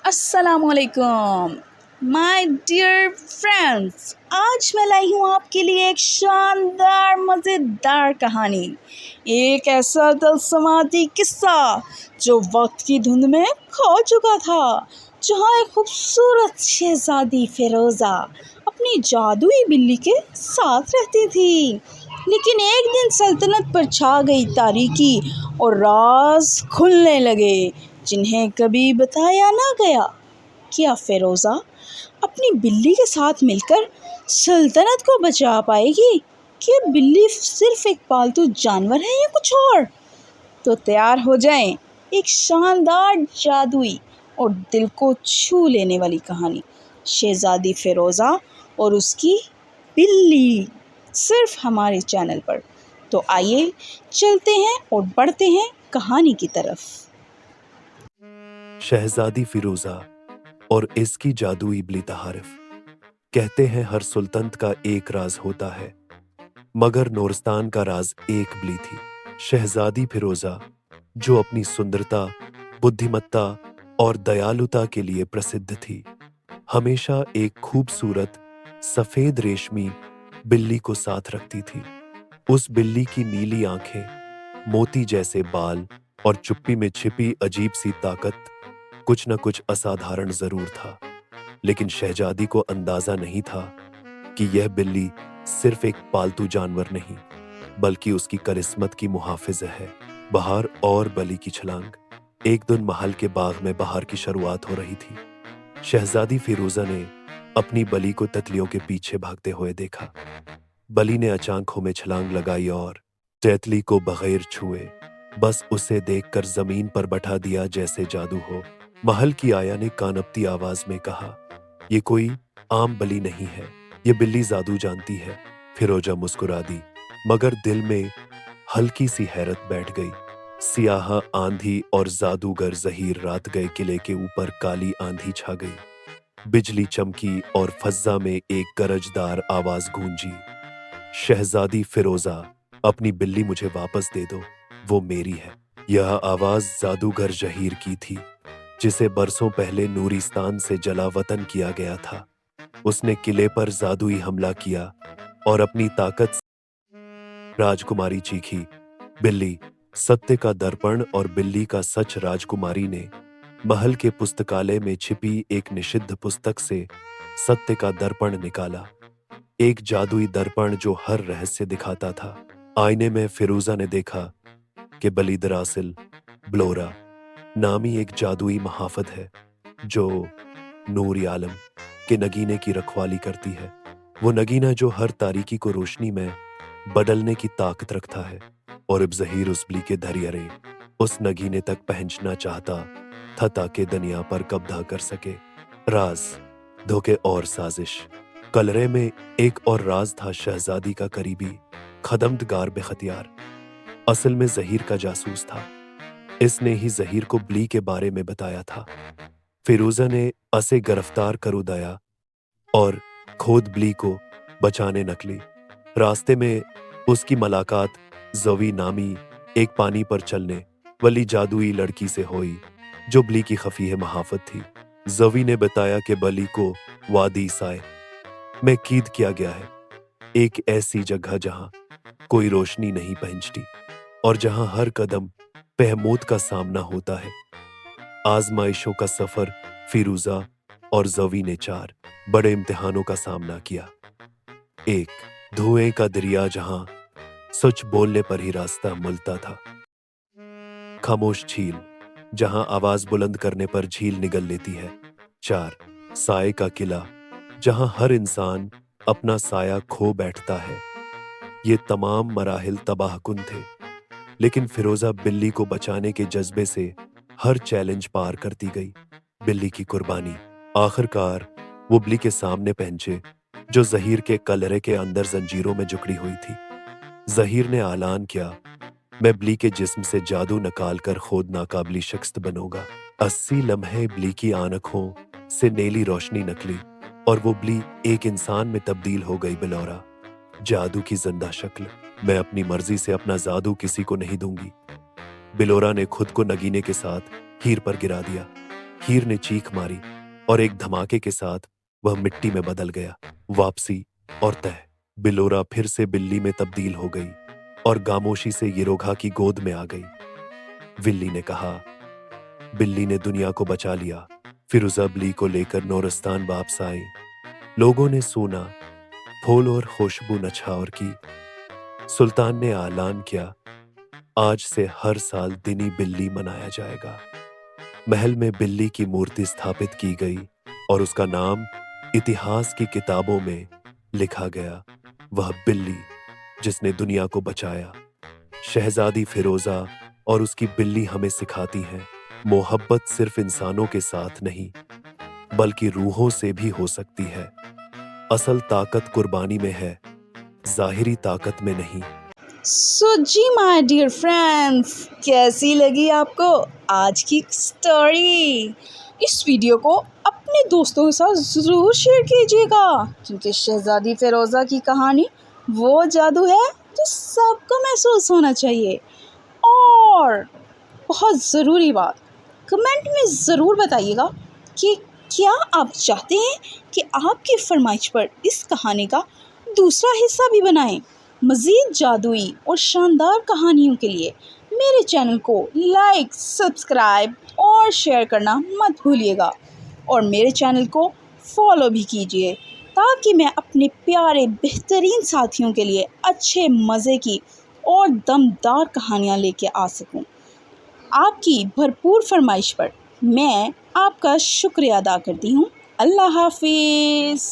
अस्सलामुअलैकुम my dear friends. आज मैं लाई हूँ आपके लिए एक शानदार मज़ेदार कहानी, एक ऐसा दिलसमाती किस्सा जो वक्त की धुंध में खो चुका था। जहाँ एक खूबसूरत शहजादी फिरोज़ा अपनी जादुई बिल्ली के साथ रहती थी, लेकिन एक दिन सल्तनत पर छा गई तारीकी और राज खुलने लगे जिन्हें कभी बताया ना गया। क्या फिरोज़ा अपनी बिल्ली के साथ मिलकर सल्तनत को बचा पाएगी? क्या बिल्ली सिर्फ एक पालतू जानवर है या कुछ और? तो तैयार हो जाएं एक शानदार जादुई और दिल को छू लेने वाली कहानी, शहजादी फिरोज़ा और उसकी बिल्ली, सिर्फ हमारे चैनल पर। तो आइए चलते हैं और बढ़ते हैं कहानी की तरफ। शहजादी फिरोजा और इसकी जादुई बिल्ली तहारिफ। कहते हैं हर सुल्तनत का एक राज होता है, मगर नूरस्तान का राज एक बिल्ली थी, शहजादी फिरोजा, जो अपनी सुंदरता, बुद्धिमत्ता और दयालुता के लिए प्रसिद्ध थी। हमेशा एक खूबसूरत सफेद रेशमी बिल्ली को साथ रखती थी। उस बिल्ली की नीली आंखें, मोती जैसे बाल और चुप्पी में छिपी अजीब सी ताकत कुछ न कुछ असाधारण जरूर था। लेकिन शहजादी को अंदाजा नहीं था कि यह बिल्ली सिर्फ एक पालतू जानवर नहीं, बल्कि उसकी करिश्मत की मुहाफिज है। बहार और बली की छलांग। एक दिन महल के बाग में बहार की शुरुआत हो रही थी। शहजादी फिरोजा ने अपनी बली को तितलियों के पीछे भागते हुए देखा। बली ने अचानक में छलांग लगाई और तितली को बगैर छुए बस उसे देखकर जमीन पर बैठा दिया जैसे जादू हो। महल की आया ने कानपती आवाज में कहा, ये कोई आम बली नहीं है, ये बिल्ली जादू जानती है। फिरोजा मुस्कुरा दी, मगर दिल में हल्की सी हैरत बैठ गई। सियाह आंधी और जादूगर जहीर रात गए किले के ऊपर काली आंधी छा गई। बिजली चमकी और फज्जा में एक गरजदार आवाज गूंजी, शहजादी फिरोजा, अपनी बिल्ली मुझे वापस दे दो, वो मेरी है। यह आवाज जादूगर जहीर की थी, जिसे बरसों पहले नूरिस्तान से जला वतन किया गया था। उसने किले पर जादुई हमला किया और अपनी ताकत से राजकुमारी चीखी। बिल्ली, सत्य का दर्पण और बिल्ली का सच। राजकुमारी ने महल के पुस्तकालय में छिपी एक निषिद्ध पुस्तक से सत्य का दर्पण निकाला, एक जादुई दर्पण जो हर रहस्य दिखाता था। आईने में फिरोजा ने देखा कि बली दरअसल ब्लोरा नामी एक जादुई महाफत है, जो नूर आलम के नगीने की रखवाली करती है। वो नगीना जो हर तारीकी को रोशनी में बदलने की ताकत रखता है। और अब जहीर उस बिल्ली के धैर्य उस नगीने तक पहुंचना चाहता था ताकि दुनिया पर कब्जा कर सके। राज, धोखे और साजिश। कलरे में एक और राज था, शहजादी का करीबी खदमतगार बेखतियार, असल में जहीर का जासूस था। इसने ही जहीर को बिल्ली के बारे में बताया था। फिरोजा ने उसे गिरफ्तार कर उदाया और खुद बिल्ली को बचाने निकली। रास्ते में उसकी मुलाकात ज़वी नामी एक पानी पर चलने वाली जादुई लड़की से हुई, जो बिल्ली की खफीह महाफत थी। ज़वी ने बताया कि बिल्ली को वादी साए में कैद किया गया है, एक ऐसी जगह जहां कोई रोशनी नहीं पहुंचती और जहां हर कदम पे मौत का सामना होता है। आजमाइशों का सफर। फिरोजा और ज़वी ने 4 बड़े इम्तिहानों का सामना किया। एक, धुएं का दरिया जहां सच बोलने पर ही रास्ता मिलता था। खामोश झील, जहां आवाज बुलंद करने पर झील निगल लेती है। 4, साए का किला, जहां हर इंसान अपना साया खो बैठता है। ये तमाम मराहिल तबाहकुन थे, लेकिन फिरोजा बिल्ली को बचाने के जज्बे से हर चैलेंज पार करती गई। बिल्ली की कुर्बानी। आखिरकार वो बिल्ली के सामने पहुंचे, जो जहीर के कलरे के अंदर जंजीरों में जकड़ी हुई थी। जहीर ने ऐलान किया, मैं बिल्ली के जिस्म से जादू निकाल कर खुद नाकाबिली शख्स बनूंगा। 80 लम्हे बिल्ली की आंखों से नीली रोशनी निकली और वो बिल्ली एक इंसान में तब्दील हो गई। बिलौरा, जादू की जिंदा शक्ल। मैं अपनी मर्जी से अपना जादू किसी को नहीं दूंगी। बिलोरा ने खुद को नगीने के साथ हीर पर गिरा दिया। हीर ने चीख मारी और एक धमाके के साथ वह मिट्टी में बदल गया। वापसी और तह। बिलोरा फिर से बिल्ली में तब्दील हो गई और गामोशी से यिरोघा की गोद में आ गई। विल्ली ने कहा, बिल्ली ने दुनिया को बचा लिया। फिरोजा ब्ली को लेकर नौरस्तान वापस आई। लोगों ने सूना, फूल और खुशबू नछावर की। सुल्तान ने ऐलान किया, आज से हर साल दिनी बिल्ली मनाया जाएगा। महल में बिल्ली की मूर्ति स्थापित की गई और उसका नाम इतिहास की किताबों में लिखा गया। वह बिल्ली जिसने दुनिया को बचाया। शहजादी फिरोजा और उसकी बिल्ली हमें सिखाती है, मोहब्बत सिर्फ इंसानों के साथ नहीं बल्कि रूहों से भी हो सकती है। असल ताकत कुर्बानी में है, जाहिरी ताकत में नहीं। सो जी माय डियर फ्रेंड्स, कैसी लगी आपको आज की स्टोरी? इस वीडियो को अपने दोस्तों के साथ ज़रूर शेयर कीजिएगा, क्योंकि शहजादी फिरोज़ा की कहानी वो जादू है जो सबको महसूस होना चाहिए। और बहुत ज़रूरी बात, कमेंट में ज़रूर बताइएगा कि क्या आप चाहते हैं कि आपकी फरमाइश पर इस कहानी का दूसरा हिस्सा भी बनाएं। मज़ीद जादुई और शानदार कहानियों के लिए मेरे चैनल को लाइक, सब्सक्राइब और शेयर करना मत भूलिएगा, और मेरे चैनल को फॉलो भी कीजिए ताकि मैं अपने प्यारे बेहतरीन साथियों के लिए अच्छे मज़े की और दमदार कहानियाँ लेके आ सकूं। आपकी भरपूर फरमाइश पर मैं आपका शुक्रिया अदा करती हूँ। अल्लाह हाफिज़।